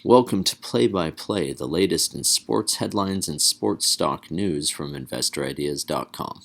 Welcome to Play by Play, the latest in sports headlines and sports stock news from InvestorIdeas.com.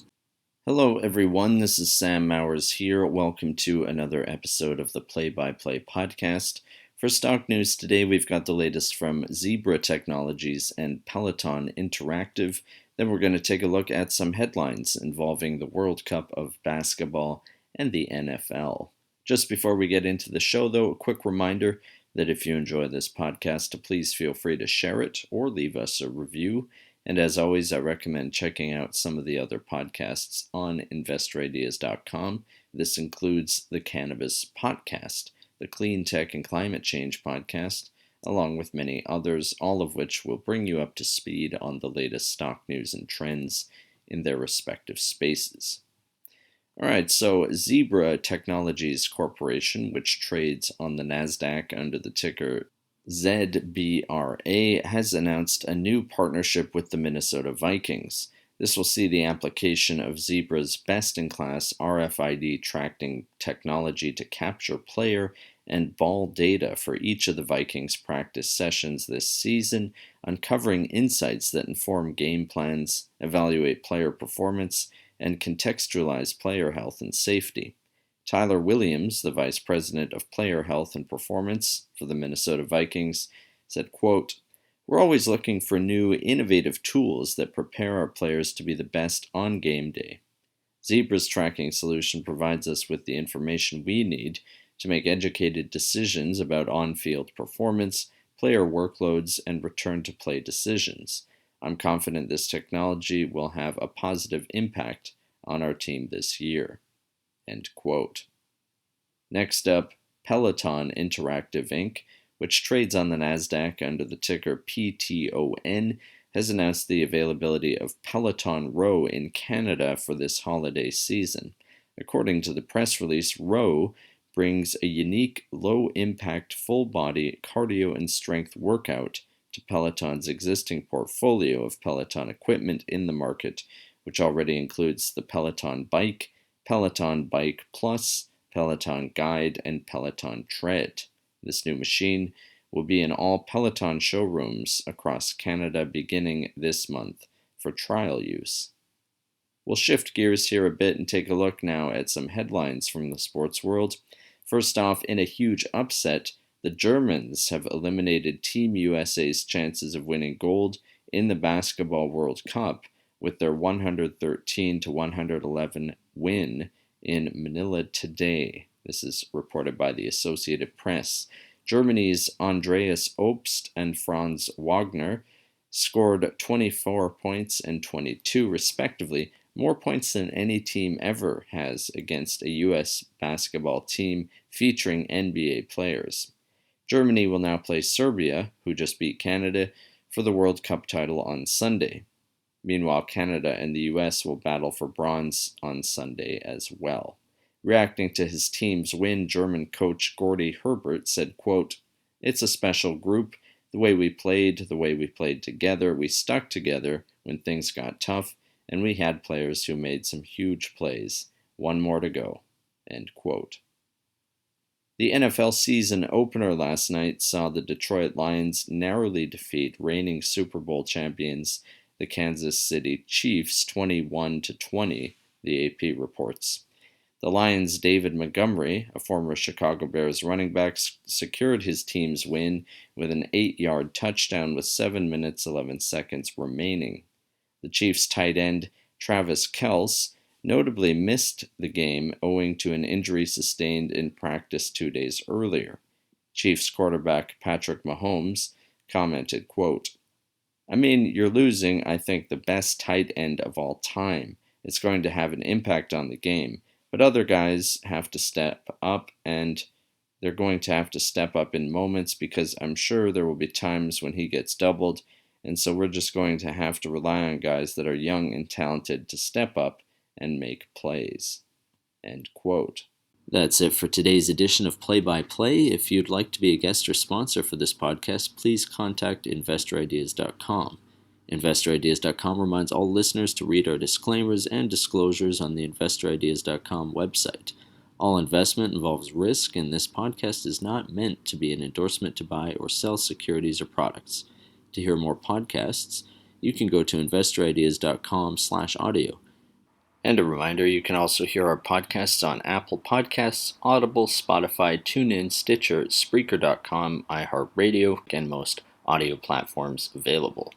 Hello, everyone. This is Sam Mowers here. Welcome to another episode of the Play by Play podcast. For stock news today, we've got the latest from Zebra Technologies and Peloton Interactive. Then we're going to take a look at some headlines involving the World Cup of Basketball and the NFL. Just before we get into the show, though, a quick reminder that if you enjoy this podcast, please feel free to share it or leave us a review. And as always, I recommend checking out some of the other podcasts on InvestorIdeas.com. This includes the Cannabis Podcast, the Clean Tech and Climate Change Podcast, along with many others, all of which will bring you up to speed on the latest stock news and trends in their respective spaces. All right, so Zebra Technologies Corporation, which trades on the NASDAQ under the ticker ZBRA, has announced a new partnership with the Minnesota Vikings. This will see the application of Zebra's best-in-class RFID tracking technology to capture player and ball data for each of the Vikings practice sessions this season, uncovering insights that inform game plans, evaluate player performance, and contextualize player health and safety. Tyler Williams, the Vice President of Player Health and Performance for the Minnesota Vikings, said, quote, "We're always looking for new, innovative tools that prepare our players to be the best on game day. Zebra's tracking solution provides us with the information we need to make educated decisions about on-field performance, player workloads, and return-to-play decisions. I'm confident this technology will have a positive impact on our team this year." End quote. Next up, Peloton Interactive Inc., which trades on the NASDAQ under the ticker PTON, has announced the availability of Peloton Row in Canada for this holiday season. According to the press release, Row brings a unique, low-impact, full-body cardio and strength workout to Peloton's existing portfolio of Peloton equipment in the market, which already includes the Peloton Bike, Peloton Bike Plus, Peloton Guide, and Peloton Tread. This new machine will be in all Peloton showrooms across Canada beginning this month for trial use. We'll shift gears here a bit and take a look now at some headlines from the sports world. First off, in a huge upset, the Germans have eliminated Team USA's chances of winning gold in the Basketball World Cup with their 113-111 win in Manila today. This is reported by the Associated Press. Germany's Andreas Obst and Franz Wagner scored 24 points and 22 respectively, more points than any team ever has against a U.S. basketball team featuring NBA players. Germany will now play Serbia, who just beat Canada, for the World Cup title on Sunday. Meanwhile, Canada and the U.S. will battle for bronze on Sunday as well. Reacting to his team's win, German coach Gordy Herbert said, quote, "It's a special group. The way we played together, we stuck together when things got tough, and we had players who made some huge plays. One more to go." End quote. The NFL season opener last night saw the Detroit Lions narrowly defeat reigning Super Bowl champions, the Kansas City Chiefs, 21-20, the AP reports. The Lions' David Montgomery, a former Chicago Bears running back, secured his team's win with an 8-yard touchdown with 7 minutes 11 seconds remaining. The Chiefs' tight end, Travis Kelce, notably missed the game owing to an injury sustained in practice 2 days earlier. Chiefs quarterback Patrick Mahomes commented, quote, "I mean, you're losing, I think, the best tight end of all time. It's going to have an impact on the game, but other guys have to step up, and they're going to have to step up in moments because I'm sure there will be times when he gets doubled, and so we're just going to have to rely on guys that are young and talented to step up and make plays." End quote. That's it for today's edition of Play by Play. If you'd like to be a guest or sponsor for this podcast, please contact InvestorIdeas.com. InvestorIdeas.com reminds all listeners to read our disclaimers and disclosures on the InvestorIdeas.com website. All investment involves risk, and this podcast is not meant to be an endorsement to buy or sell securities or products. To hear more podcasts, you can go to investorideas.com/audio. And a reminder, you can also hear our podcasts on Apple Podcasts, Audible, Spotify, TuneIn, Stitcher, Spreaker.com, iHeartRadio, and most audio platforms available.